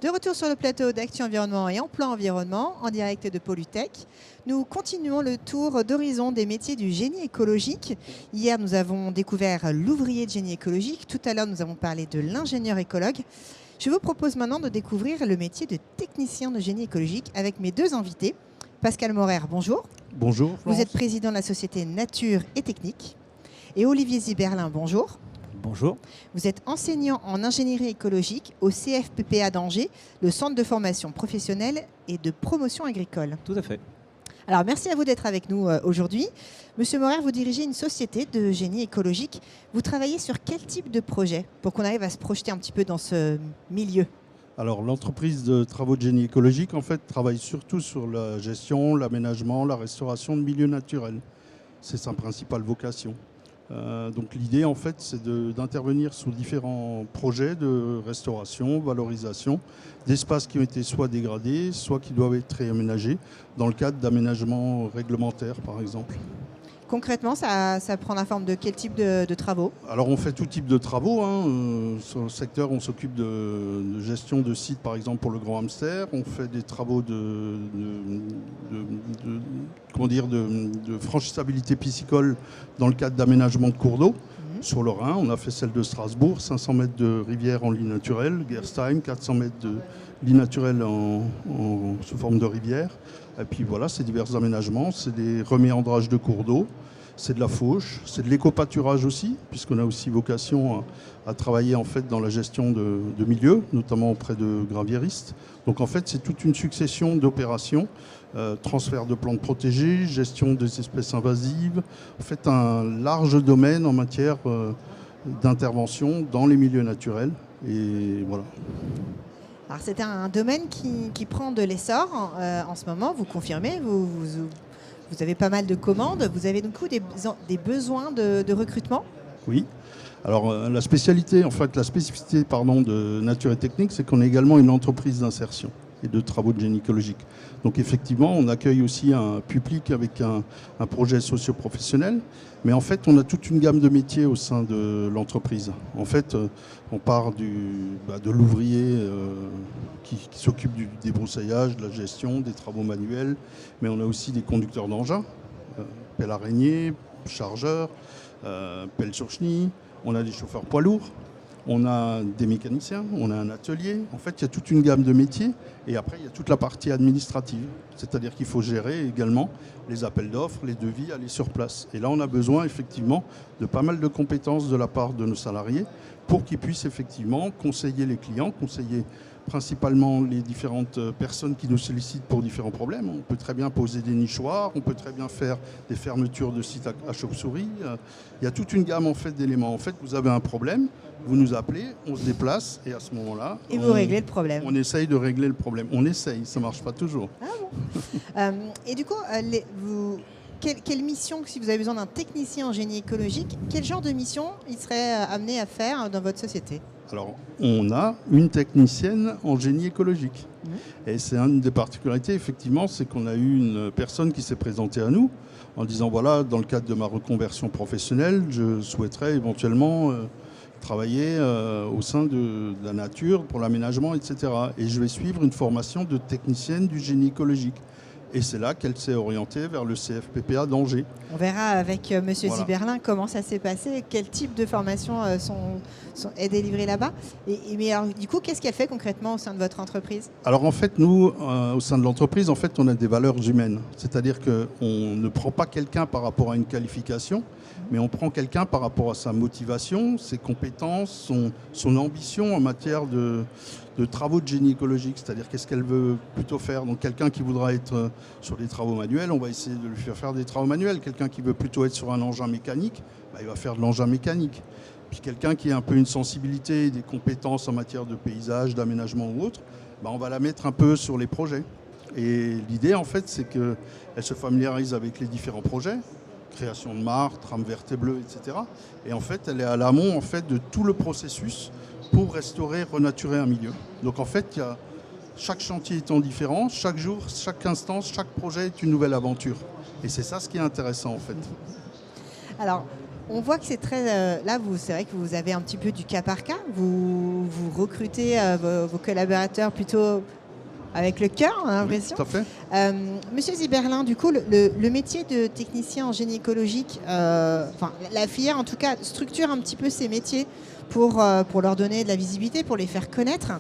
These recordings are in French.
De retour sur le plateau d'Actu Environnement et Emploi Environnement, en direct de Pollutech. Nous continuons le tour d'horizon des métiers du génie écologique. Hier, nous avons découvert l'ouvrier de génie écologique. Tout à l'heure, nous avons parlé de l'ingénieur écologue. Je vous propose maintenant de découvrir le métier de technicien de génie écologique avec mes deux invités. Pascal Maurer, bonjour. Bonjour, Florence. Vous êtes président de la société Nature et Technique. Et Olivier Ziberlin, bonjour. Bonjour. Vous êtes enseignant en ingénierie écologique au CFPPA d'Angers, le centre de formation professionnelle et de promotion agricole. Tout à fait. Alors, merci à vous d'être avec nous aujourd'hui. Monsieur Maurer, vous dirigez une société de génie écologique. Vous travaillez sur quel type de projet pour qu'on arrive à se projeter un petit peu dans ce milieu? Alors, l'entreprise de travaux de génie écologique, en fait, travaille surtout sur la gestion, l'aménagement, la restauration de milieux naturels. C'est sa principale vocation. Donc l'idée, en fait, c'est d'intervenir sur différents projets de restauration, valorisation, d'espaces qui ont été soit dégradés, soit qui doivent être réaménagés, dans le cadre d'aménagements réglementaires, par exemple. Concrètement, ça prend la forme de quel type de travaux? Alors on fait tout type de travaux. Sur le secteur, on s'occupe de gestion de sites, par exemple pour le Grand Hamster. On fait des travaux de franchissabilité piscicole dans le cadre d'aménagement de cours d'eau. Sur le Rhin, on a fait celle de Strasbourg, 500 mètres de rivière en lit naturel, Gerstheim, 400 mètres de lit naturel sous forme de rivière. Et puis voilà, c'est divers aménagements, c'est des reméandrages de cours d'eau, c'est de la fauche, c'est de l'éco-pâturage aussi, puisqu'on a aussi vocation à travailler en fait dans la gestion de milieux, notamment auprès de graviéristes. Donc en fait, c'est toute une succession d'opérations, transfert de plantes protégées, gestion des espèces invasives, en fait un large domaine en matière d'intervention dans les milieux naturels. Et voilà. Alors c'est un domaine qui prend de l'essor en ce moment, vous confirmez, vous avez pas mal de commandes, vous avez donc des besoins de recrutement? Oui. Alors la spécificité de Nature et Technique, c'est qu'on est également une entreprise d'insertion et de travaux de génie écologique. Donc effectivement, on accueille aussi un public avec un projet socio-professionnel, mais en fait, on a toute une gamme de métiers au sein de l'entreprise. En fait, on part de l'ouvrier qui s'occupe du débroussaillage, de la gestion, des travaux manuels, mais on a aussi des conducteurs d'engins, pelle araignée, chargeurs, pelle sur chenille, on a des chauffeurs poids lourds. On a des mécaniciens, on a un atelier. En fait, il y a toute une gamme de métiers. Et après, il y a toute la partie administrative. C'est-à-dire qu'il faut gérer également les appels d'offres, les devis, aller sur place. Et là, on a besoin effectivement de pas mal de compétences de la part de nos salariés pour qu'ils puissent effectivement conseiller les clients, conseiller principalement les différentes personnes qui nous sollicitent pour différents problèmes. On peut très bien poser des nichoirs, on peut très bien faire des fermetures de sites à chauve-souris. Il y a toute une gamme en fait d'éléments. En fait, vous avez un problème, vous nous appelez, on se déplace et à ce moment-là, vous réglez le problème. On essaye de régler le problème. On essaye, ça ne marche pas toujours. Ah bon. Et du coup, quelle mission, si vous avez besoin d'un technicien en génie écologique, quel genre de mission il serait amené à faire dans votre société? Alors, on a une technicienne en génie écologique. Et c'est une des particularités, effectivement, c'est qu'on a eu une personne qui s'est présentée à nous en disant, voilà, dans le cadre de ma reconversion professionnelle, je souhaiterais éventuellement travailler au sein de la nature, pour l'aménagement, etc. Et je vais suivre une formation de technicienne du génie écologique. Et c'est là qu'elle s'est orientée vers le CFPPA d'Angers. On verra avec M. Ziberlin comment ça s'est passé, quel type de formation est délivrée là-bas. Mais alors, du coup, qu'est-ce qu'elle fait concrètement au sein de votre entreprise? Alors en fait, nous, au sein de l'entreprise, en fait, on a des valeurs humaines. C'est-à-dire qu'on ne prend pas quelqu'un par rapport à une qualification, mais on prend quelqu'un par rapport à sa motivation, ses compétences, son ambition en matière de travaux de génie écologique, c'est-à-dire qu'est-ce qu'elle veut plutôt faire. Donc quelqu'un qui voudra être sur des travaux manuels, on va essayer de lui faire des travaux manuels. Quelqu'un qui veut plutôt être sur un engin mécanique, il va faire de l'engin mécanique. Puis quelqu'un qui a un peu une sensibilité, des compétences en matière de paysage, d'aménagement ou autre, on va la mettre un peu sur les projets. Et l'idée en fait, c'est qu'elle se familiarise avec les différents projets, création de mares, trames vertes et bleues, etc. Et en fait, elle est à l'amont en fait, de tout le processus pour restaurer, renaturer un milieu. Donc en fait, chaque chantier étant différent, chaque jour, chaque instance, chaque projet est une nouvelle aventure. Et c'est ça ce qui est intéressant en fait. Alors, On voit que c'est très... là, c'est vrai que vous avez un petit peu du cas par cas. Vous recrutez vos collaborateurs plutôt avec le cœur, on a l'impression. Oui, tout à fait. Monsieur Ziberlin, du coup, le métier de technicien en génie écologique, la filière en tout cas, structure un petit peu ces métiers pour leur donner de la visibilité, pour les faire connaître.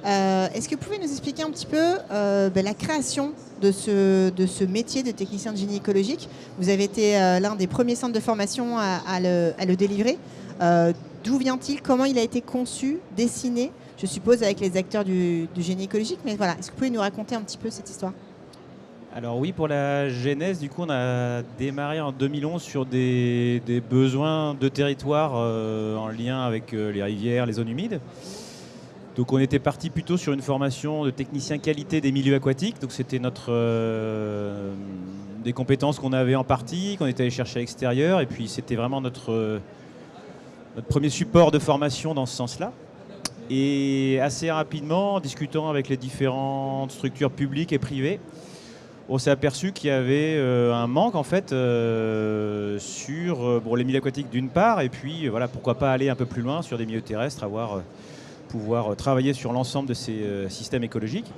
Est-ce que vous pouvez nous expliquer un petit peu la création de ce métier de technicien de génie écologique? Vous avez été l'un des premiers centres de formation à le délivrer. D'où vient-il? Comment il a été conçu, dessiné? Je suppose avec les acteurs du génie écologique, mais voilà, est-ce que vous pouvez nous raconter un petit peu cette histoire? Alors oui, pour la genèse, du coup, on a démarré en 2011 sur des besoins de territoire en lien avec les rivières, les zones humides. Donc on était parti plutôt sur une formation de technicien qualité des milieux aquatiques. Donc c'était des compétences qu'on avait en partie, qu'on était allé chercher à l'extérieur. Et puis c'était vraiment notre premier support de formation dans ce sens-là. Et assez rapidement, en discutant avec les différentes structures publiques et privées, on s'est aperçu qu'il y avait un manque en fait sur les milieux aquatiques d'une part, et puis voilà, pourquoi pas aller un peu plus loin sur des milieux terrestres, pouvoir travailler sur l'ensemble de ces systèmes écologiques.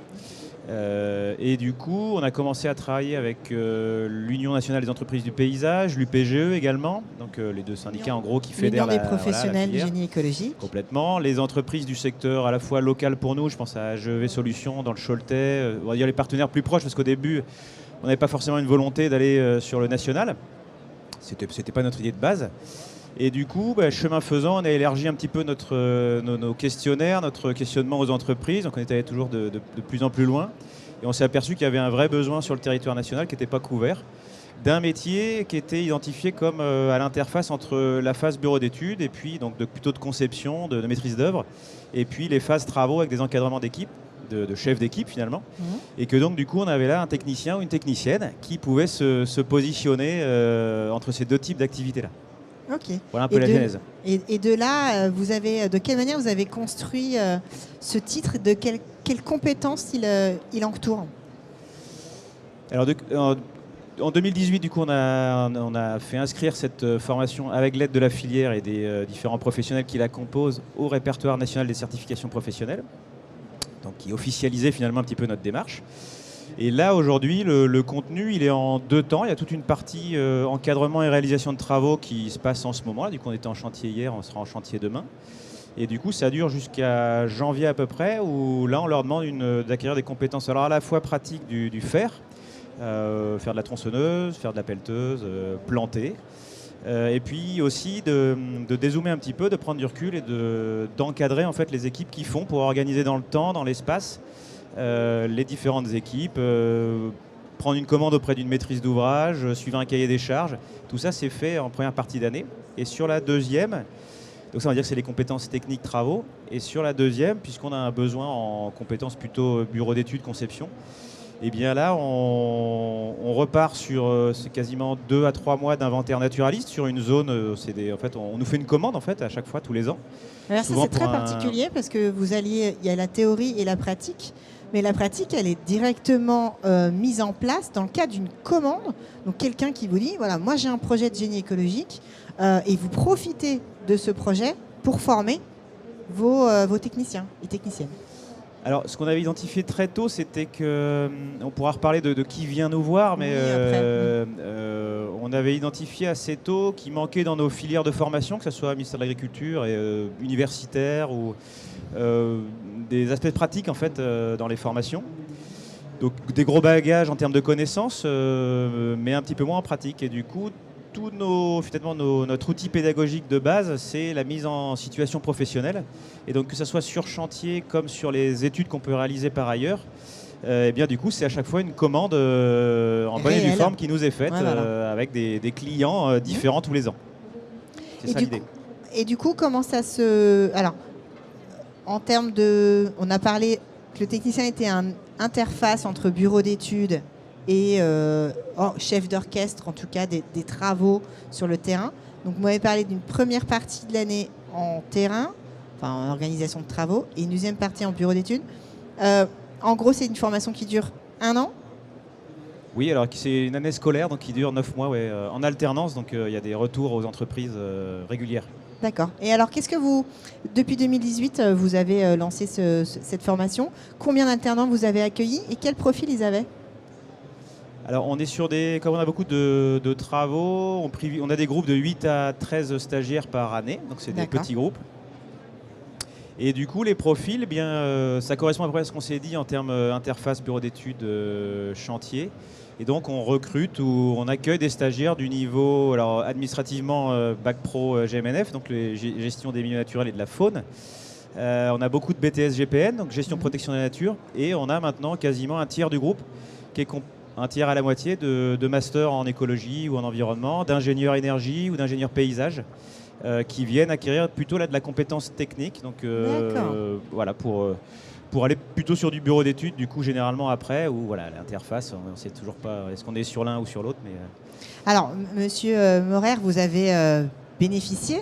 Et du coup, on a commencé à travailler avec l'Union nationale des entreprises du paysage, l'UPGE également, donc les deux syndicats en gros qui fédèrent l'Union des professionnels du génie écologique. Complètement. Les entreprises du secteur à la fois local pour nous, je pense à GEV Solutions dans le Choletais, on va dire les partenaires plus proches, parce qu'au début, on n'avait pas forcément une volonté d'aller sur le national. C'était pas notre idée de base. Et du coup, chemin faisant, on a élargi un petit peu nos questionnaires, notre questionnement aux entreprises. Donc on est allé toujours de plus en plus loin. Et on s'est aperçu qu'il y avait un vrai besoin sur le territoire national qui n'était pas couvert, d'un métier qui était identifié comme à l'interface entre la phase bureau d'études et puis donc plutôt de conception, de maîtrise d'œuvre, et puis les phases travaux avec des encadrements d'équipe, de chefs d'équipe finalement. Et que donc du coup on avait là un technicien ou une technicienne qui pouvait se positionner entre ces deux types d'activités-là. Ok. Voilà un peu la genèse. Et de là, de quelle manière vous avez construit ce titre? De quelles compétences il entoure? Alors, en 2018, du coup, on a fait inscrire cette formation avec l'aide de la filière et des différents professionnels qui la composent au répertoire national des certifications professionnelles, donc qui officialisait finalement un petit peu notre démarche. Et là, aujourd'hui, le contenu, il est en deux temps. Il y a toute une partie encadrement et réalisation de travaux qui se passe en ce moment. Du coup, on était en chantier hier, on sera en chantier demain. Et du coup, ça dure jusqu'à janvier à peu près, où là, on leur demande d'acquérir des compétences alors à la fois pratiques du fer, faire de la tronçonneuse, faire de la pelleteuse, planter. Et puis aussi de dézoomer un petit peu, de prendre du recul et d'encadrer en fait les équipes qui font pour organiser dans le temps, dans l'espace, les différentes équipes, prendre une commande auprès d'une maîtrise d'ouvrage, suivre un cahier des charges. Tout ça, c'est fait en première partie d'année. Et sur la deuxième, donc ça on va dire que c'est les compétences techniques travaux. Et sur la deuxième, puisqu'on a un besoin en compétences plutôt bureau d'études, conception, et bien là, on repart sur c'est quasiment 2 à 3 mois d'inventaire naturaliste sur une zone. En fait, on nous fait une commande en fait à chaque fois tous les ans. Alors ça c'est très particulier parce que il y a la théorie et la pratique. Mais la pratique, elle est directement mise en place dans le cadre d'une commande. Donc quelqu'un qui vous dit, voilà, moi j'ai un projet de génie écologique et vous profitez de ce projet pour former vos techniciens et techniciennes. Alors, ce qu'on avait identifié très tôt, c'était que, on pourra reparler de qui vient nous voir, mais on avait identifié assez tôt qu'il manquait dans nos filières de formation, que ce soit ministère de l'Agriculture et universitaire ou des aspects pratiques en fait dans les formations. Donc des gros bagages en termes de connaissances, mais un petit peu moins en pratique. Et du coup, notre outil pédagogique de base, c'est la mise en situation professionnelle. Et donc que ce soit sur chantier comme sur les études qu'on peut réaliser par ailleurs, et bien du coup c'est à chaque fois une commande en bonne et due forme qui nous est faite avec des clients différents tous les ans. C'est ça l'idée. Et du coup, comment ça se... Alors, en termes de... On a parlé que le technicien était une interface entre bureau d'études et chef d'orchestre, en tout cas des travaux sur le terrain. Donc vous m'avez parlé d'une première partie de l'année en terrain, enfin en organisation de travaux, et une deuxième partie en bureau d'études. En gros, c'est une formation qui dure 1 an. Oui, alors c'est une année scolaire donc qui dure 9 mois en alternance, donc il y a des retours aux entreprises régulières. D'accord. Et alors, depuis 2018, vous avez lancé cette formation. Combien d'alternants vous avez accueillis et quel profil ils avaient? Alors on est comme on a beaucoup de travaux, on a des groupes de 8 à 13 stagiaires par année, donc c'est des D'accord. petits groupes. Et du coup, les profils, eh bien, ça correspond à peu près à ce qu'on s'est dit en termes interface, bureau d'études, chantier. Et donc, on recrute ou on accueille des stagiaires du niveau, alors administrativement, Bac Pro GMNF, donc gestion des milieux naturels et de la faune. On a beaucoup de BTS GPN, donc gestion protection de la nature. Et on a maintenant quasiment un tiers du groupe, qui est un tiers à la moitié de master en écologie ou en environnement, d'ingénieurs énergie ou d'ingénieurs paysage. Qui viennent acquérir plutôt de la compétence technique, donc voilà, pour aller plutôt sur du bureau d'études, du coup généralement après, ou voilà, l'interface, on ne sait toujours pas, est-ce qu'on est sur l'un ou sur l'autre. Alors, Monsieur Morer, vous avez bénéficié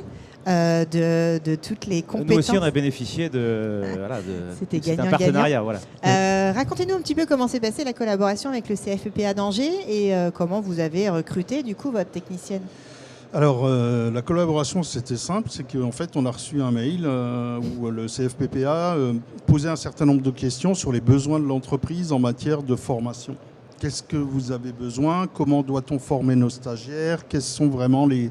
de toutes les compétences. Nous aussi, on a bénéficié C'était c'est un partenariat. Voilà. Racontez-nous un petit peu comment s'est passée la collaboration avec le CFEPA d'Angers et comment vous avez recruté du coup votre technicienne. Alors, la collaboration, c'était simple, c'est qu'en fait, on a reçu un mail où le CFPPA posait un certain nombre de questions sur les besoins de l'entreprise en matière de formation. Qu'est-ce que vous avez besoin? Comment doit-on former nos stagiaires? Quelles sont vraiment les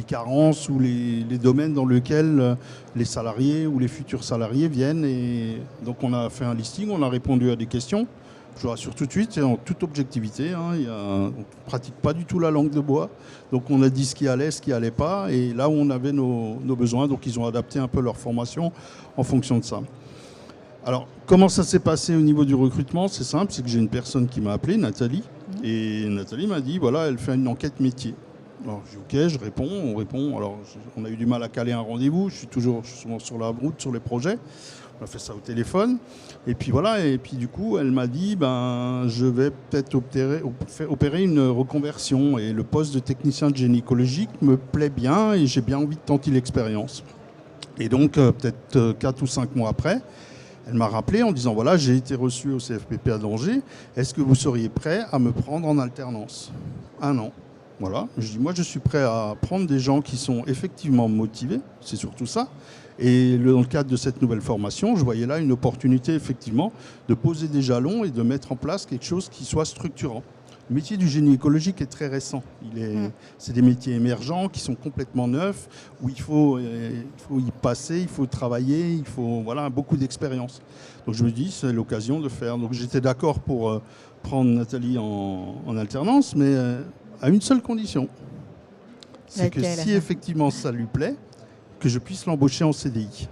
carences ou les domaines dans lesquels les salariés ou les futurs salariés viennent? Et donc, on a fait un listing, on a répondu à des questions. Je vous rassure tout de suite, c'est en toute objectivité. On ne pratique pas du tout la langue de bois. Donc on a dit ce qui allait, ce qui n'allait pas. Et là où on avait nos besoins, donc ils ont adapté un peu leur formation en fonction de ça. Alors, comment ça s'est passé au niveau du recrutement? C'est simple, c'est que j'ai une personne qui m'a appelé, Nathalie. Et Nathalie m'a dit, voilà, elle fait une enquête métier. Alors je dis ok, je réponds, on répond. Alors on a eu du mal à caler un rendez-vous. Je suis souvent sur la route, sur les projets. On a fait ça au téléphone. Et puis voilà, et puis du coup, elle m'a dit, je vais peut-être opérer une reconversion. Et le poste de technicien de génie écologique me plaît bien et j'ai bien envie de tenter l'expérience. Et donc, peut-être 4 ou 5 mois après, elle m'a rappelé en disant, voilà, j'ai été reçu au CFPPA d'Angers. Est-ce que vous seriez prêt à me prendre en alternance? 1 an. Voilà, je dis, moi je suis prêt à prendre des gens qui sont effectivement motivés, c'est surtout ça. Et dans le cadre de cette nouvelle formation, je voyais là une opportunité effectivement de poser des jalons et de mettre en place quelque chose qui soit structurant. Le métier du génie écologique est très récent. C'est des métiers émergents qui sont complètement neufs, où il faut y passer, il faut travailler, il faut beaucoup d'expérience. Donc je me dis, c'est l'occasion de faire. Donc j'étais d'accord pour prendre Nathalie en alternance, mais à une seule condition. C'est que si effectivement ça lui plaît, que je puisse l'embaucher en CDI.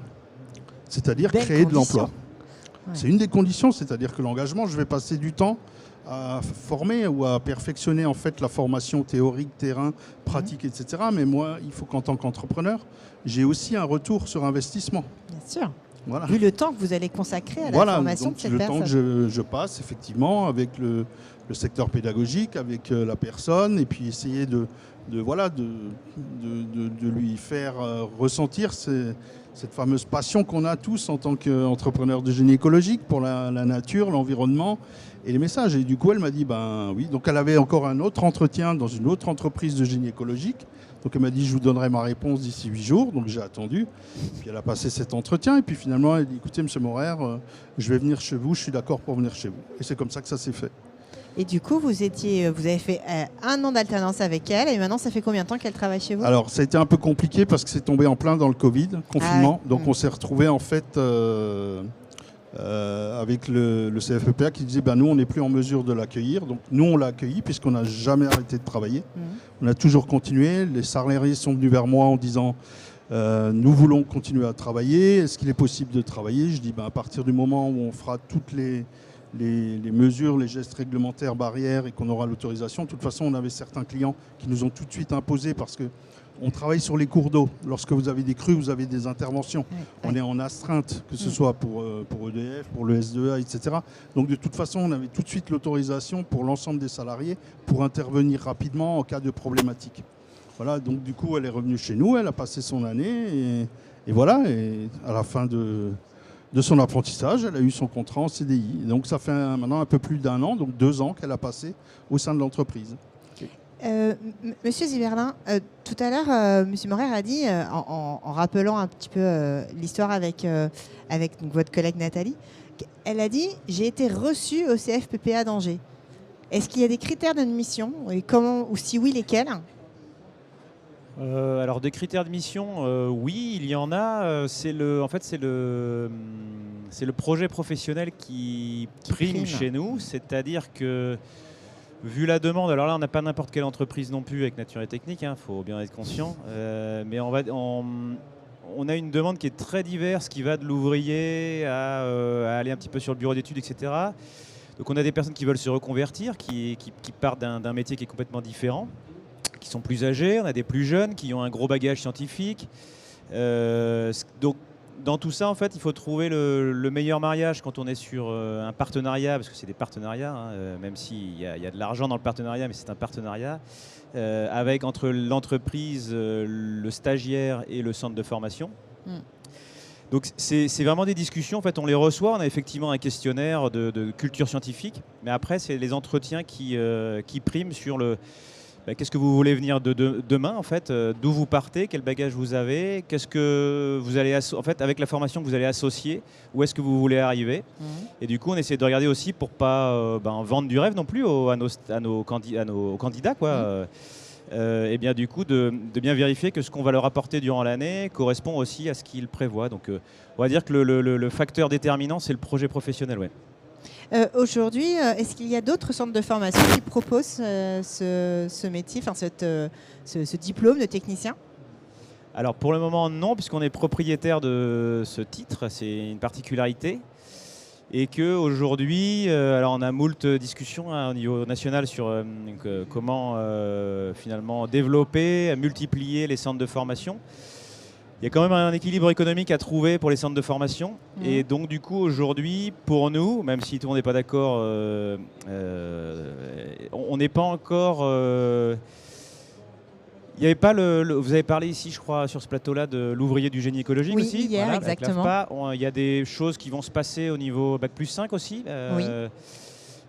C'est-à-dire créer de l'emploi. Ouais. C'est une des conditions, c'est-à-dire que l'engagement, je vais passer du temps à former ou à perfectionner en fait la formation théorique, terrain, pratique, etc. Mais moi, il faut qu'en tant qu'entrepreneur, j'ai aussi un retour sur investissement. Bien sûr. Voilà. Vu le temps que vous allez consacrer à la formation de cette personne. Le temps que je passe effectivement avec le secteur pédagogique, avec la personne, et puis essayer de lui faire ressentir cette fameuse passion qu'on a tous en tant qu'entrepreneurs de génie écologique pour la nature, l'environnement et les messages. Et du coup, elle m'a dit, oui. Donc elle avait encore un autre entretien dans une autre entreprise de génie écologique. Donc elle m'a dit, je vous donnerai ma réponse d'ici 8 jours. Donc j'ai attendu. Puis elle a passé cet entretien. Et puis finalement, elle a dit, écoutez, M. Morer, je vais venir chez vous. Je suis d'accord pour venir chez vous. Et c'est comme ça que ça s'est fait. Et du coup, vous avez fait 1 an d'alternance avec elle. Et maintenant, ça fait combien de temps qu'elle travaille chez vous? Alors, ça a été un peu compliqué parce que c'est tombé en plein dans le Covid, confinement. Donc on s'est retrouvé en fait avec le CFEPA qui disait, nous, on n'est plus en mesure de l'accueillir. Donc nous, on l'a accueilli puisqu'on n'a jamais arrêté de travailler. On a toujours continué. Les salariés sont venus vers moi en disant, nous voulons continuer à travailler. Est-ce qu'il est possible de travailler? Je dis, à partir du moment où on fera toutes les mesures, les gestes réglementaires, barrières et qu'on aura l'autorisation. De toute façon, on avait certains clients qui nous ont tout de suite imposé parce qu'on travaille sur les cours d'eau. Lorsque vous avez des crues, vous avez des interventions. On est en astreinte, que ce soit pour EDF, pour le SDEA, etc. Donc de toute façon, on avait tout de suite l'autorisation pour l'ensemble des salariés pour intervenir rapidement en cas de problématique. Voilà, donc du coup, elle est revenue chez nous, elle a passé son année et voilà. Et à la fin du de son apprentissage, elle a eu son contrat en CDI. Et donc ça fait maintenant un peu plus d'1 an, donc 2 ans qu'elle a passé au sein de l'entreprise. Monsieur Ziberlin, tout à l'heure, Monsieur Morer a dit, en rappelant un petit peu l'histoire avec donc, votre collègue Nathalie, elle a dit « J'ai été reçue au CFPPA d'Angers ». Est-ce qu'il y a des critères d'admission et comment, ou si oui, lesquels? Alors des critères de mission, oui, il y en a. C'est le projet professionnel qui prime chez nous, c'est-à-dire que vu la demande, alors là on n'a pas n'importe quelle entreprise non plus avec Nature et Technique, faut bien être conscient, mais on a une demande qui est très diverse, qui va de l'ouvrier à aller un petit peu sur le bureau d'études, etc. Donc on a des personnes qui veulent se reconvertir, qui partent d'un métier qui est complètement différent, qui sont plus âgés, on a des plus jeunes qui ont un gros bagage scientifique. Donc dans tout ça, en fait, il faut trouver le meilleur mariage quand on est sur un partenariat, parce que c'est des partenariats, même s'il y a de l'argent dans le partenariat, mais c'est un partenariat, avec entre l'entreprise, le stagiaire et le centre de formation. Donc c'est vraiment des discussions, en fait, on les reçoit, on a effectivement un questionnaire de culture scientifique, mais après, c'est les entretiens qui priment sur le... Qu'est-ce que vous voulez venir demain, en fait, d'où vous partez, quel bagage vous avez, qu'est-ce que vous allez en fait, avec la formation que vous allez associer, où est-ce que vous voulez arriver. Et du coup, on essaie de regarder aussi pour pas vendre du rêve non plus à nos candidats, quoi. Et bien du coup, de bien vérifier que ce qu'on va leur apporter durant l'année correspond aussi à ce qu'ils prévoient. Donc, on va dire que le facteur déterminant, c'est le projet professionnel, ouais. Aujourd'hui, est-ce qu'il y a d'autres centres de formation qui proposent ce métier, enfin ce diplôme de technicien? Alors pour le moment non, puisqu'on est propriétaire de ce titre, c'est une particularité. Et qu'aujourd'hui, alors on a moult discussions au niveau national sur comment finalement développer, multiplier les centres de formation. Il y a quand même un équilibre économique à trouver pour les centres de formation. Et donc, du coup, aujourd'hui, pour nous, même si tout le monde n'est pas d'accord, on n'est pas encore... Il y avait pas vous avez parlé ici, je crois, sur ce plateau-là, de l'ouvrier du génie écologique aussi. Oui, hier, voilà, exactement. Il y a des choses qui vont se passer au niveau Bac+5 aussi. Oui.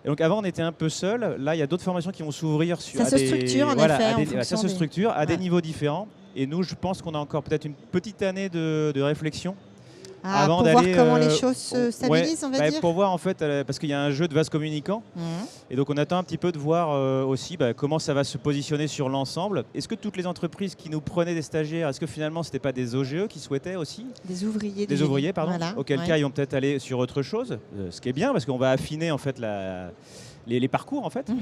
Et donc avant, on était un peu seul. Là, il y a d'autres formations qui vont s'ouvrir. Ça se structure, en effet. Ça se structure à des niveaux différents. Et nous, je pense qu'on a encore peut-être une petite année de réflexion. Avant pour voir comment les choses se stabilisent, on va dire. Pour voir, en fait, parce qu'il y a un jeu de vase communicant. Et donc, on attend un petit peu de voir aussi comment ça va se positionner sur l'ensemble. Est-ce que toutes les entreprises qui nous prenaient des stagiaires, est-ce que finalement, ce n'était pas des OGE qui souhaitaient aussi? Des ouvriers. Des ouvriers, pardon. Voilà. Auquel cas, ils vont peut-être aller sur autre chose. Ce qui est bien, parce qu'on va affiner, en fait, les parcours, en fait.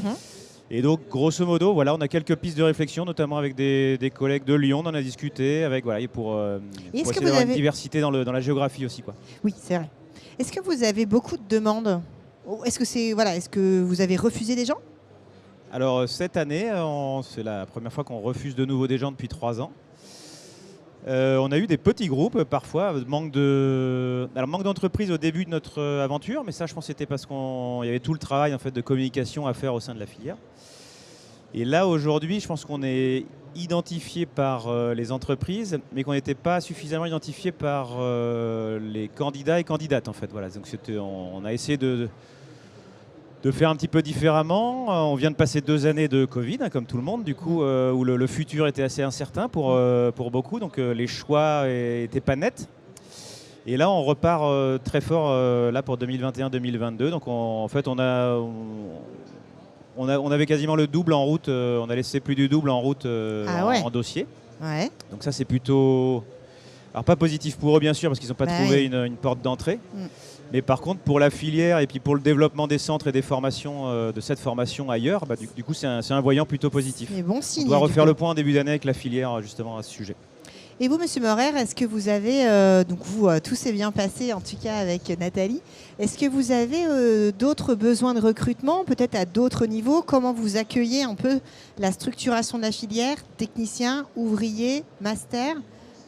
Et donc, grosso modo, voilà, on a quelques pistes de réflexion, notamment avec des collègues de Lyon, on en a discuté, avec, voilà, pour essayer d'avoir une diversité dans la géographie aussi, quoi. Oui, c'est vrai. Est-ce que vous avez beaucoup de demandes? Est-ce que vous avez refusé des gens? Alors, cette année, c'est la première fois qu'on refuse de nouveau des gens depuis 3 ans. On a eu des petits groupes parfois, manque d'entreprise au début de notre aventure, mais ça je pense que c'était parce qu'il y avait tout le travail en fait, de communication à faire au sein de la filière. Et là aujourd'hui, je pense qu'on est identifié par les entreprises, mais qu'on n'était pas suffisamment identifié par les candidats et candidates en fait. Voilà. Donc on a essayé de faire un petit peu différemment. On vient de passer 2 années de Covid, comme tout le monde, du coup, où le futur était assez incertain pour beaucoup, donc les choix n'étaient pas nets. Et là, on repart très fort là pour 2021-2022. Donc, en fait, on avait quasiment le double en route. On a laissé plus du double en route en dossier. Ouais. Donc ça, c'est plutôt... Alors, pas positif pour eux, bien sûr, parce qu'ils n'ont pas trouvé une porte d'entrée. Mais par contre, pour la filière et puis pour le développement des centres et des formations, de cette formation ailleurs, du coup, c'est un voyant plutôt positif. Bon signe, on doit refaire le point en début d'année avec la filière, justement, à ce sujet. Et vous, Monsieur Morer, est-ce que vous avez, tout s'est bien passé, en tout cas avec Nathalie, est-ce que vous avez d'autres besoins de recrutement, peut-être à d'autres niveaux? Comment vous accueillez un peu la structuration de la filière, technicien, ouvrier, master?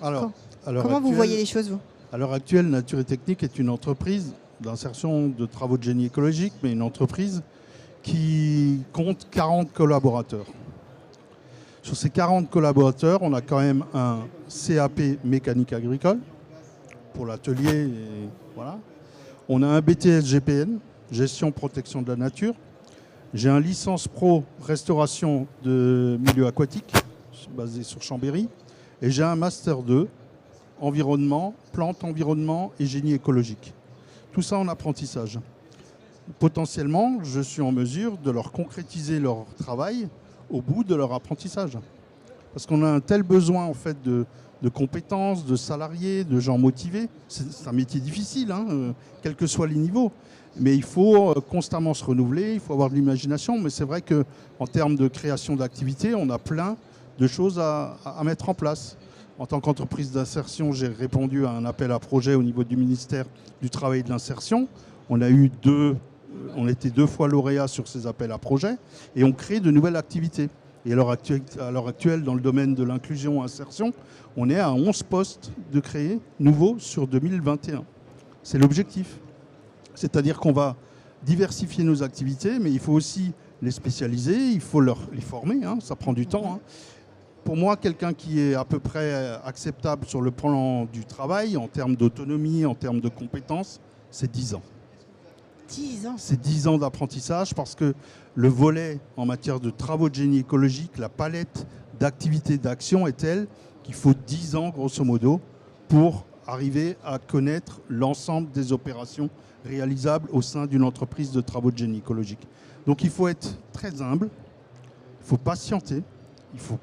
Comment vous voyez les choses, vous? À l'heure actuelle, Nature et Technique est une entreprise d'insertion de travaux de génie écologique, mais une entreprise qui compte 40 collaborateurs. Sur ces 40 collaborateurs, on a quand même un CAP mécanique agricole pour l'atelier. Voilà. On a un BTS GPN, gestion protection de la nature. J'ai un licence pro restauration de milieux aquatiques, basé sur Chambéry. Et j'ai un master 2, environnement, plantes, environnement et génie écologique. Tout ça en apprentissage. Potentiellement, je suis en mesure de leur concrétiser leur travail au bout de leur apprentissage. Parce qu'on a un tel besoin en fait de compétences, de salariés, de gens motivés. C'est un métier difficile, hein, quels que soient les niveaux. Mais il faut constamment se renouveler, il faut avoir de l'imagination. Mais c'est vrai qu'en termes de création d'activités, on a plein de choses à mettre en place. En tant qu'entreprise d'insertion, j'ai répondu à un appel à projet au niveau du ministère du Travail et de l'Insertion. On était 2 fois lauréats sur ces appels à projets et on crée de nouvelles activités. Et à l'heure actuelle, dans le domaine de l'inclusion et insertion, on est à 11 postes de créer nouveaux sur 2021. C'est l'objectif. C'est-à-dire qu'on va diversifier nos activités, mais il faut aussi les spécialiser, il faut les former, hein, ça prend du temps. Hein. Pour moi, quelqu'un qui est à peu près acceptable sur le plan du travail, en termes d'autonomie, en termes de compétences, c'est 10 ans. 10 ans. C'est 10 ans d'apprentissage parce que le volet en matière de travaux de génie écologique, la palette d'activités, d'actions est telle qu'il faut 10 ans, grosso modo, pour arriver à connaître l'ensemble des opérations réalisables au sein d'une entreprise de travaux de génie écologique. Donc il faut être très humble, il faut patienter, il ne faut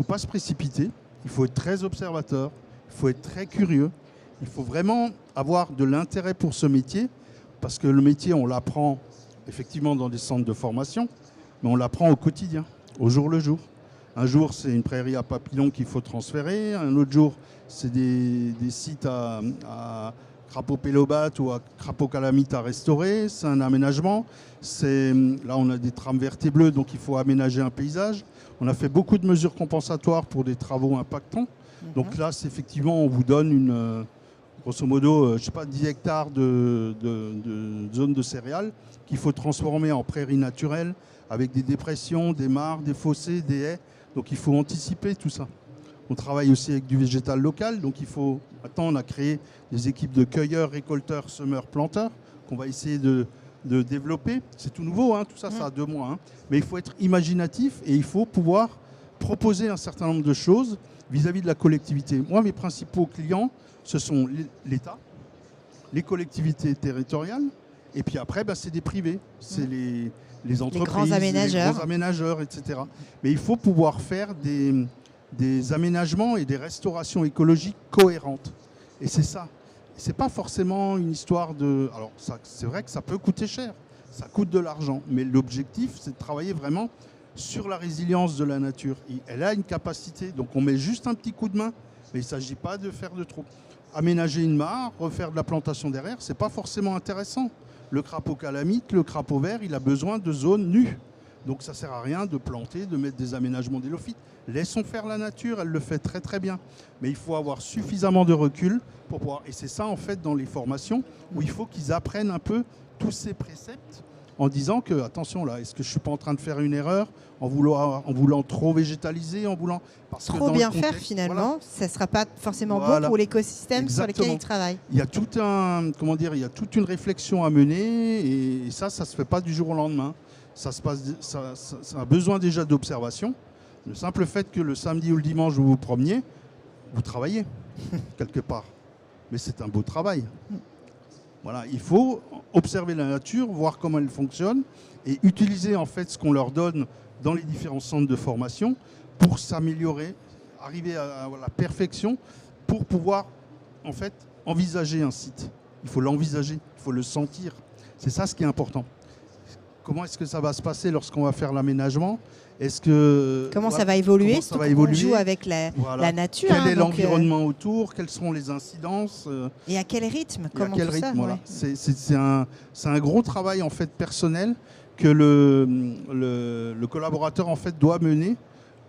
pas se précipiter, il faut être très observateur, il faut être très curieux, il faut vraiment avoir de l'intérêt pour ce métier, parce que le métier, on l'apprend effectivement dans des centres de formation, mais on l'apprend au quotidien, au jour le jour. Un jour, c'est une prairie à papillons qu'il faut transférer, un autre jour, c'est des sites à crapaud pélobate ou à crapaud calamite à restaurer, c'est un aménagement. Là, on a des trames vertes et bleues, donc il faut aménager un paysage. On a fait beaucoup de mesures compensatoires pour des travaux impactants. Donc là, c'est effectivement, on vous donne grosso modo, 10 hectares de zone de céréales qu'il faut transformer en prairies naturelles avec des dépressions, des mares, des fossés, des haies. Donc il faut anticiper tout ça. On travaille aussi avec du végétal local, donc maintenant on a créé des équipes de cueilleurs, récolteurs, semeurs, planteurs qu'on va essayer de développer. C'est tout nouveau, hein, tout ça, ça a 2 mois. Hein. Mais il faut être imaginatif et il faut pouvoir proposer un certain nombre de choses vis-à-vis de la collectivité. Moi, mes principaux clients, ce sont l'État, les collectivités territoriales, et puis après, c'est des privés, c'est les entreprises, les grands aménageurs, etc. Mais il faut pouvoir faire des aménagements et des restaurations écologiques cohérentes. Et c'est ça. C'est pas forcément une histoire de... Alors, c'est vrai que ça peut coûter cher, ça coûte de l'argent, mais l'objectif, c'est de travailler vraiment sur la résilience de la nature. Et elle a une capacité, donc on met juste un petit coup de main, mais il ne s'agit pas de faire de trop. Aménager une mare, refaire de la plantation derrière, ce n'est pas forcément intéressant. Le crapaud calamite, le crapaud vert, il a besoin de zones nues. Donc ça ne sert à rien de planter, de mettre des aménagements d'hélophytes. Laissons faire la nature, elle le fait très très bien. Mais il faut avoir suffisamment de recul pour pouvoir... Et c'est ça en fait dans les formations, où il faut qu'ils apprennent un peu tous ces préceptes en disant que, attention là, est-ce que je ne suis pas en train de faire une erreur en voulant trop végétaliser, parce trop que bien faire finalement, voilà, ça ne sera pas forcément bon pour l'écosystème sur lequel ils travaillent. Il y a il y a toute une réflexion à mener et ça ne se fait pas du jour au lendemain. Ça a besoin déjà d'observation. Le simple fait que le samedi ou le dimanche vous vous promeniez, vous travaillez quelque part. Mais c'est un beau travail. Voilà, il faut observer la nature, voir comment elle fonctionne et utiliser en fait ce qu'on leur donne dans les différents centres de formation pour s'améliorer, arriver à la perfection pour pouvoir en fait envisager un site. Il faut l'envisager, il faut le sentir. C'est ça ce qui est important. Comment est-ce que ça va se passer lorsqu'on va faire l'aménagement ? Comment ça va évoluer ? On joue avec la nature. Quel est l'environnement autour ? Quelles seront les incidences ? Et à quel rythme ? Voilà. C'est un gros travail en fait personnel que le collaborateur en fait doit mener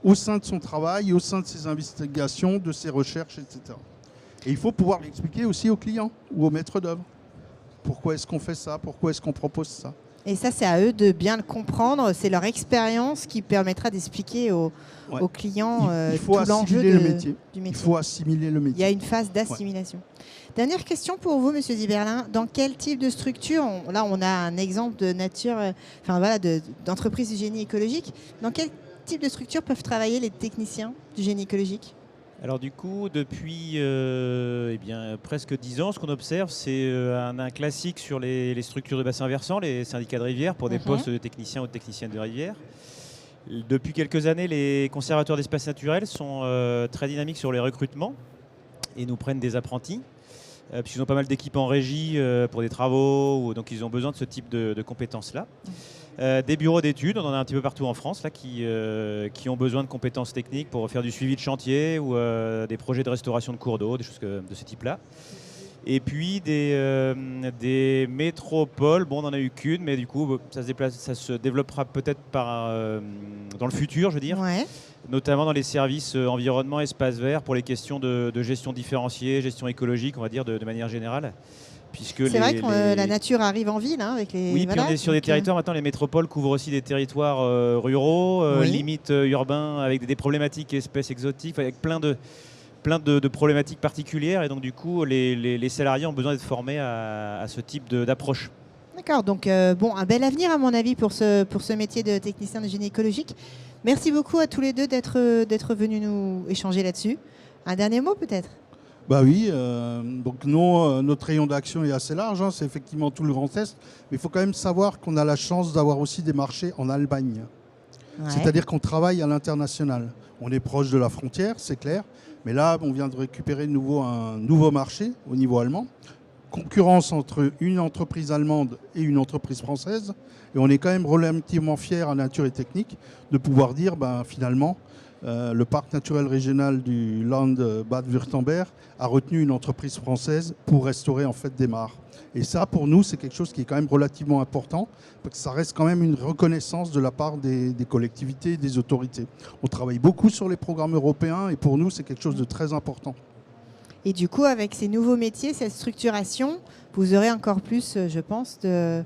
au sein de son travail, au sein de ses investigations, de ses recherches, etc. Et il faut pouvoir l'expliquer aussi aux clients ou aux maîtres d'œuvre. Pourquoi est-ce qu'on fait ça ? Pourquoi est-ce qu'on propose ça ? Et ça, c'est à eux de bien le comprendre. C'est leur expérience qui permettra d'expliquer aux clients tout l'enjeu du métier. Il faut assimiler le métier. Il y a une phase d'assimilation. Dernière question pour vous, Monsieur Ziberlin. Dans quel type de structure, là on a un exemple de nature, d'entreprise du génie écologique, dans quel type de structure peuvent travailler les techniciens du génie écologique? Alors du coup, depuis presque 10 ans, ce qu'on observe, c'est un classique sur les structures de bassin versant, les syndicats de rivière, pour des postes de techniciens ou de techniciennes de rivière. Depuis quelques années, les conservateurs d'espaces naturels sont très dynamiques sur les recrutements et nous prennent des apprentis, puisqu'ils ont pas mal d'équipes en régie pour des travaux, donc ils ont besoin de ce type de compétences-là. Des bureaux d'études, on en a un petit peu partout en France là, qui ont besoin de compétences techniques pour faire du suivi de chantier ou des projets de restauration de cours d'eau, des choses de ce type-là. Et puis des métropoles, bon, on n'en a eu qu'une, mais du coup ça se développera peut-être dans le futur, je veux dire, notamment dans les services environnement, espace vert, pour les questions de gestion différenciée, gestion écologique, on va dire, de manière générale. C'est vrai que la nature arrive en ville avec les... Oui, puis on est sur des territoires, maintenant les métropoles couvrent aussi des territoires ruraux, limite urbains, avec des problématiques espèces exotiques, avec plein de problématiques particulières, et donc du coup les salariés ont besoin d'être formés à ce type d'approche. D'accord, donc un bel avenir à mon avis pour ce métier de technicien de génie écologique. Merci beaucoup à tous les deux d'être venus nous échanger là-dessus. Un dernier mot peut-être? Bah oui, donc notre rayon d'action est assez large, hein, c'est effectivement tout le Grand Est, mais il faut quand même savoir qu'on a la chance d'avoir aussi des marchés en Allemagne. Ouais. C'est-à-dire qu'on travaille à l'international. On est proche de la frontière, c'est clair, mais là, on vient de récupérer un nouveau marché au niveau allemand. Concurrence entre une entreprise allemande et une entreprise française, et on est quand même relativement fiers à Nature et Technique de pouvoir dire, finalement, le parc naturel régional du Land Bade-Württemberg a retenu une entreprise française pour restaurer en fait des mares. Et ça, pour nous, c'est quelque chose qui est quand même relativement important, parce que ça reste quand même une reconnaissance de la part des collectivités et des autorités. On travaille beaucoup sur les programmes européens, et pour nous, c'est quelque chose de très important. Et du coup, avec ces nouveaux métiers, cette structuration, vous aurez encore plus, je pense, de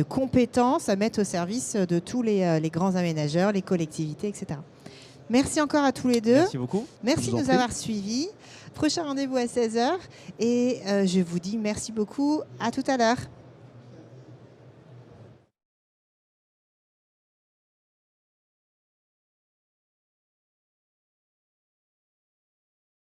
compétences à mettre au service de tous les grands aménageurs, les collectivités, etc. Merci encore à tous les deux. Merci beaucoup. Merci de nous avoir suivis. Prochain rendez-vous à 16h. Et je vous dis merci beaucoup. À tout à l'heure.